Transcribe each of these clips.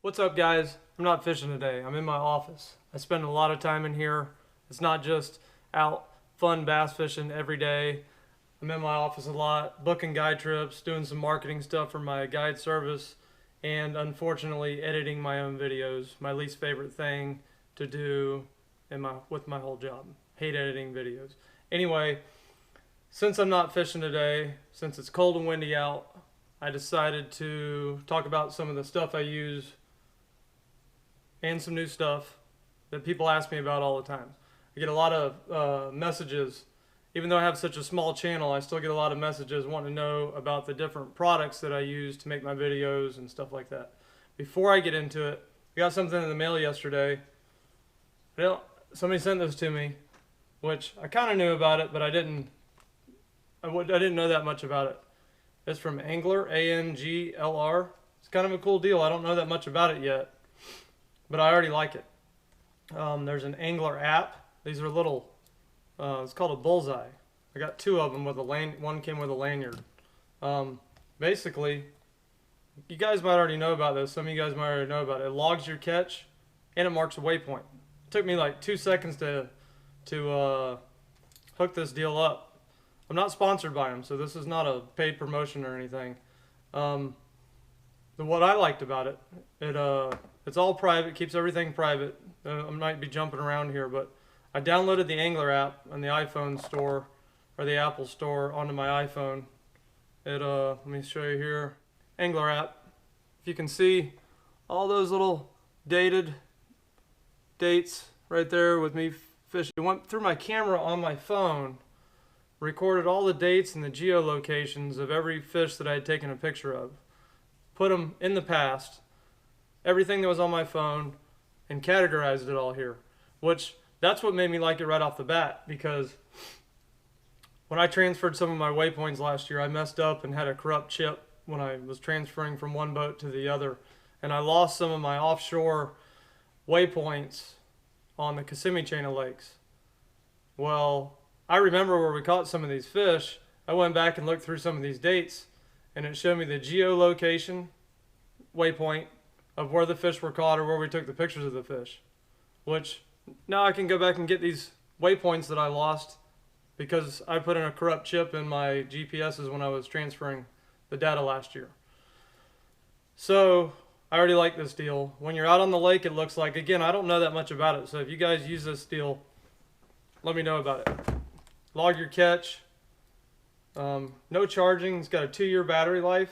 What's up, guys? I'm not fishing today. I'm in my office. I spend a lot of time in here. It's not just out fun bass fishing every day. I'm in my office a lot, booking guide trips, doing some marketing stuff for my guide service, and unfortunately editing my own videos. My least favorite thing to do with my whole job. Hate editing videos. Anyway, since I'm not fishing today, since it's cold and windy out, I decided to talk about some of the stuff I use and some new stuff that people ask me about all the time. I get a lot of messages. Even though I have such a small channel, I still get a lot of messages wanting to know about the different products that I use to make my videos and stuff like that. Before I get into it, I got something in the mail yesterday. Somebody sent this to me, which I kind of knew about it, but I didn't know that much about it. It's from Anglr, A-N-G-L-R. It's kind of a cool deal. I don't know that much about it yet, but I already like it. There's an Anglr App. These are little, it's called a Bullseye. I got two of them with one came with a lanyard. Basically, you guys might already know about this. Some of you guys might already know about it. It logs your catch and it marks a waypoint. It took me like 2 seconds to hook this deal up. I'm not sponsored by them, so this is not a paid promotion or anything. What I liked about it, it's all private, keeps everything private. I might be jumping around here, but I downloaded the Anglr app on the iPhone store or the Apple store onto my iPhone. Let me show you here. Anglr app. If you can see all those little dates right there with me fishing. It went through my camera on my phone, recorded all the dates and the geolocations of every fish that I had taken a picture of, put them in the past, everything that was on my phone, and categorized it all here. Which, that's what made me like it right off the bat, because when I transferred some of my waypoints last year, I messed up and had a corrupt chip when I was transferring from one boat to the other, and I lost some of my offshore waypoints on the Kissimmee chain of lakes. Well, I remember where we caught some of these fish. I went back and looked through some of these dates, and it showed me the geolocation waypoint of where the fish were caught or where we took the pictures of the fish. Which, now I can go back and get these waypoints that I lost because I put in a corrupt chip in my GPSs when I was transferring the data last year. So, I already like this deal. When you're out on the lake, it looks like, again, I don't know that much about it, so if you guys use this deal, let me know about it. Log your catch. No charging. It's got a 2-year battery life.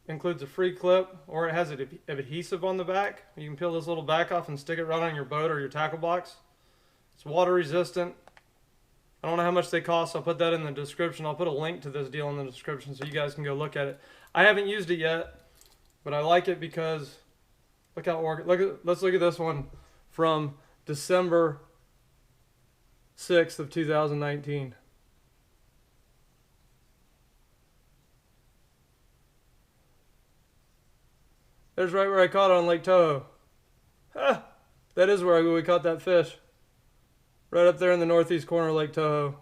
Includes a free clip, or it has an adhesive on the back. You can peel this little back off and stick it right on your boat or your tackle box. It's water resistant. I don't know how much they cost. I'll put that in the description. I'll put a link to this deal in the description so you guys can go look at it. I haven't used it yet, but I like it because look how let's look at this one from December 6th of 2019. There's right where I caught it on Lake Toho. Ha! That is where we caught that fish. Right up there in the northeast corner of Lake Toho.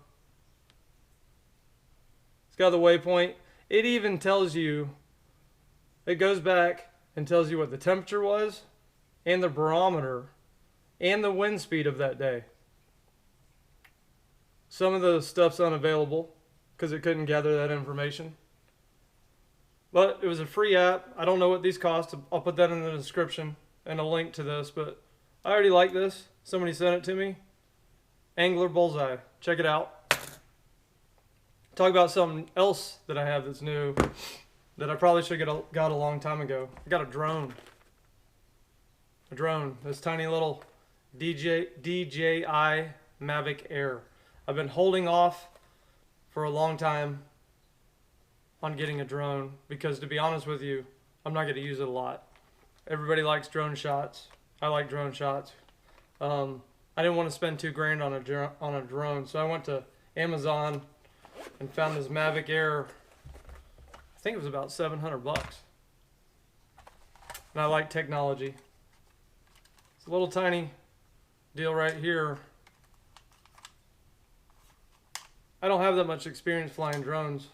It's got the waypoint. It even tells you, it goes back and tells you what the temperature was, and the barometer, and the wind speed of that day. Some of the stuff's unavailable because it couldn't gather that information. But it was a free app. I don't know what these cost. I'll put that in the description and a link to this. But I already like this. Somebody sent it to me. Anglr Bullseye. Check it out. Talk about something else that I have that's new that I probably should have got a long time ago. I got a drone. A drone. This tiny little DJI Mavic Air. I've been holding off for a long time on getting a drone because, to be honest with you, I'm not going to use it a lot. Everybody likes drone shots. I like drone shots. I didn't want to spend $2,000 on a drone, so I went to Amazon and found this Mavic Air. I think it was about $700. And I like technology. It's a little tiny deal right here. I don't have that much experience flying drones.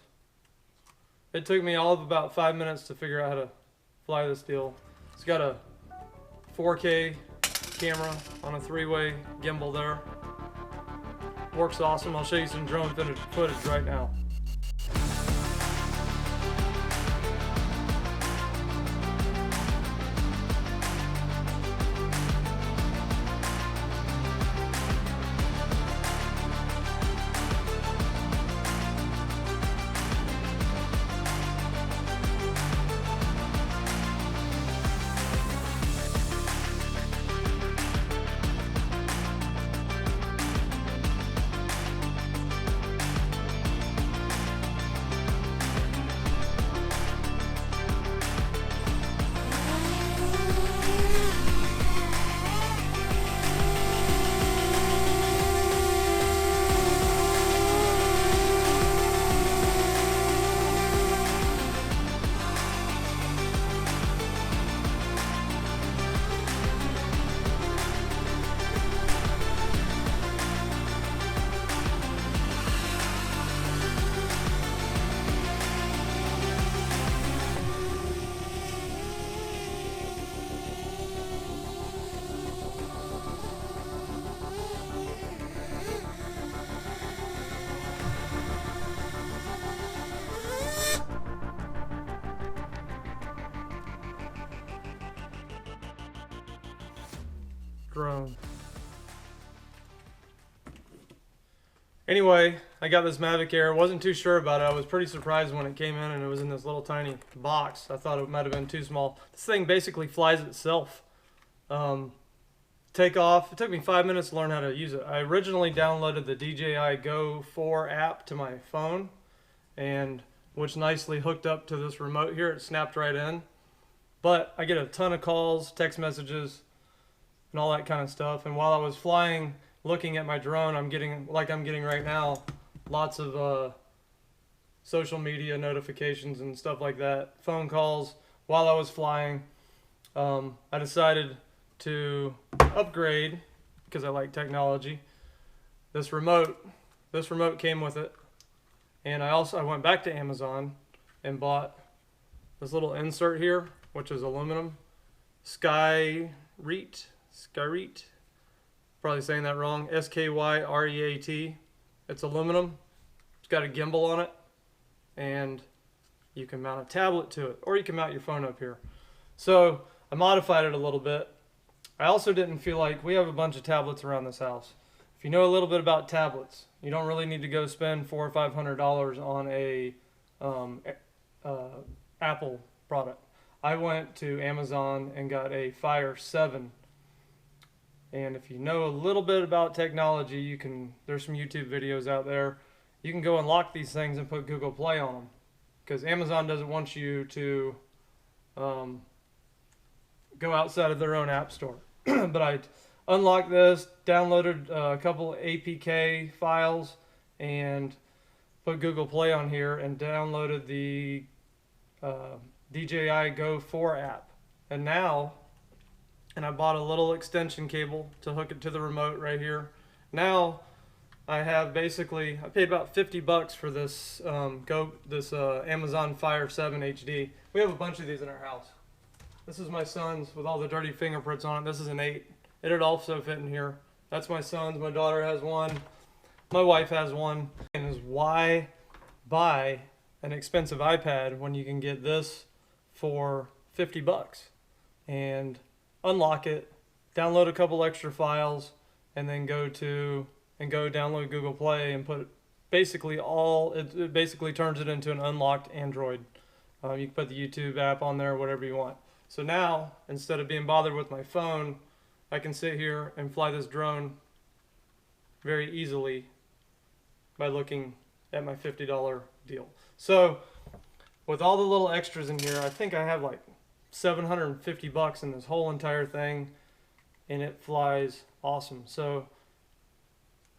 It took me all of about 5 minutes to figure out how to fly this deal. It's got a 4K camera on a 3-way gimbal there. Works awesome. I'll show you some drone footage right now. Drone. Anyway, I got this Mavic Air. Wasn't too sure about it. I was pretty surprised when it came in and it was in this little tiny box. I thought it might have been too small. This thing basically flies itself. Take off. It took me 5 minutes to learn how to use it. I originally downloaded the DJI Go 4 app to my phone, and which nicely hooked up to this remote here. It snapped right in. But I get a ton of calls, text messages, and all that kind of stuff. And while I was flying, looking at my drone, I'm getting, like I'm getting right now, lots of social media notifications and stuff like that, phone calls while I was flying. I decided to upgrade because I like technology. This remote came with it, and I went back to Amazon and bought this little insert here, which is aluminum, Skyreat, probably saying that wrong, S-K-Y-R-E-A-T. It's aluminum. It's got a gimbal on it, and you can mount a tablet to it, or you can mount your phone up here. So I modified it a little bit. I also didn't feel like, we have a bunch of tablets around this house. If you know a little bit about tablets, you don't really need to go spend $400 or $500 on a Apple product. I went to Amazon and got a Fire 7. And if you know a little bit about technology, there's some YouTube videos out there. You can go unlock these things and put Google Play on them, because Amazon doesn't want you to go outside of their own app store. But I unlocked this, downloaded a couple APK files, and put Google Play on here, and downloaded the DJI Go 4 app. And I bought a little extension cable to hook it to the remote right here. Now I have I paid about $50 for this Amazon Fire 7 HD. We have a bunch of these in our house. This is my son's with all the dirty fingerprints on it. This is an 8. It'd also fit in here. That's my son's. My daughter has one. My wife has one. And is why buy an expensive iPad when you can get this for $50 and unlock it, download a couple extra files, and then go download Google Play and put it basically turns it into an unlocked Android. You can put the YouTube app on there, whatever you want. So now, instead of being bothered with my phone, I can sit here and fly this drone very easily by looking at my $50 deal. So with all the little extras in here, I think I have like $750 in this whole entire thing, and it flies awesome. So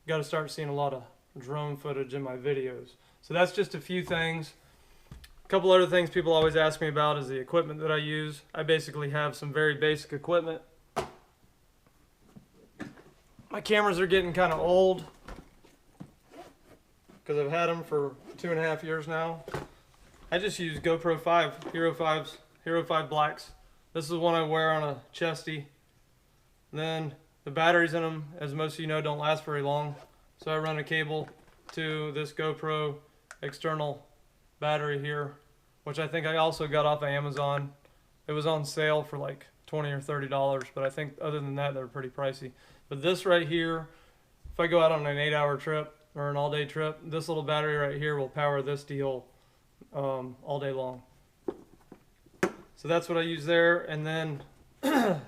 got to start seeing a lot of drone footage in my videos. So that's just a few things. A couple other things people always ask me about is the equipment that I use. I basically have some very basic equipment. My cameras are getting kind of old because I've had them for 2.5 years now. I just use GoPro 5, Hero 5s. Hero 5 blacks. This is one I wear on a chesty. Then the batteries in them, as most of you know, don't last very long. So I run a cable to this GoPro external battery here, which I think I also got off of Amazon. It was on sale for like $20 or $30, but I think other than that, they're pretty pricey. But this right here, if I go out on an 8-hour trip or an all-day trip, this little battery right here will power this deal all day long. So that's what I use there. And then I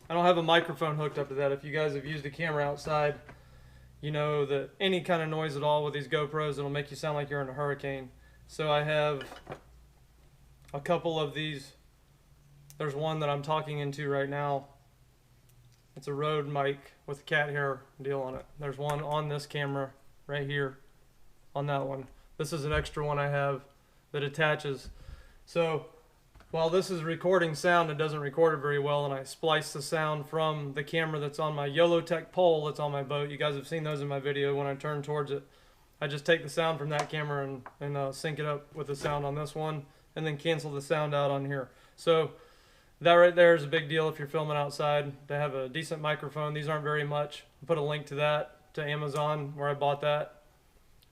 don't have a microphone hooked up to that. If you guys have used a camera outside, you know that any kind of noise at all with these GoPros, it'll make you sound like you're in a hurricane. So I have a couple of these. There's one that I'm talking into right now. It's a Rode mic with a cat hair deal on it. There's one on this camera right here on that one. This is an extra one I have that attaches. So while this is recording sound, it doesn't record it very well, and I splice the sound from the camera that's on my YOLOtech pole that's on my boat. You guys have seen those in my video. When I turn towards it, I just take the sound from that camera and sync it up with the sound on this one, and then cancel the sound out on here. So that right there is a big deal if you're filming outside, to have a decent microphone. These aren't very much. I'll put a link to that, to Amazon, where I bought that.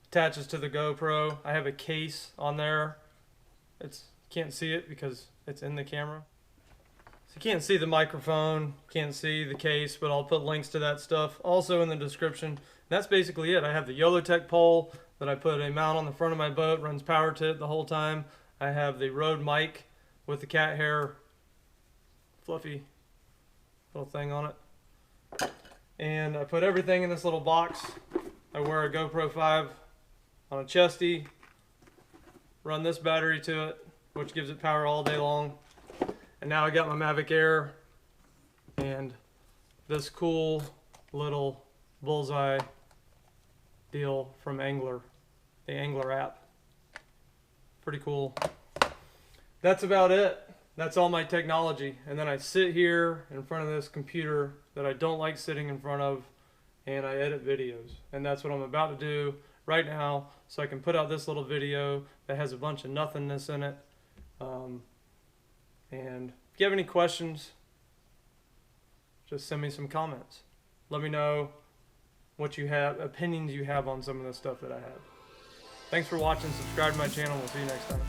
Attaches to the GoPro. I have a case on there. Can't see it because it's in the camera. So you can't see the microphone, can't see the case, but I'll put links to that stuff also in the description. And that's basically it. I have the YOLOtech pole that I put a mount on the front of my boat, runs power to it the whole time. I have the Rode mic with the cat hair fluffy little thing on it. And I put everything in this little box. I wear a GoPro 5 on a chesty, run this battery to it, which gives it power all day long. And now I got my Mavic Air and this cool little Bullseye deal from Anglr, the Anglr App. Pretty cool. That's about it. That's all my technology. And then I sit here in front of this computer that I don't like sitting in front of, and I edit videos. And that's what I'm about to do right now, so I can put out this little video that has a bunch of nothingness in it. And if you have any questions, just send me some comments. Let me know what you have, opinions you have on some of the stuff that I have. Thanks for watching. Subscribe to my channel. We'll see you next time.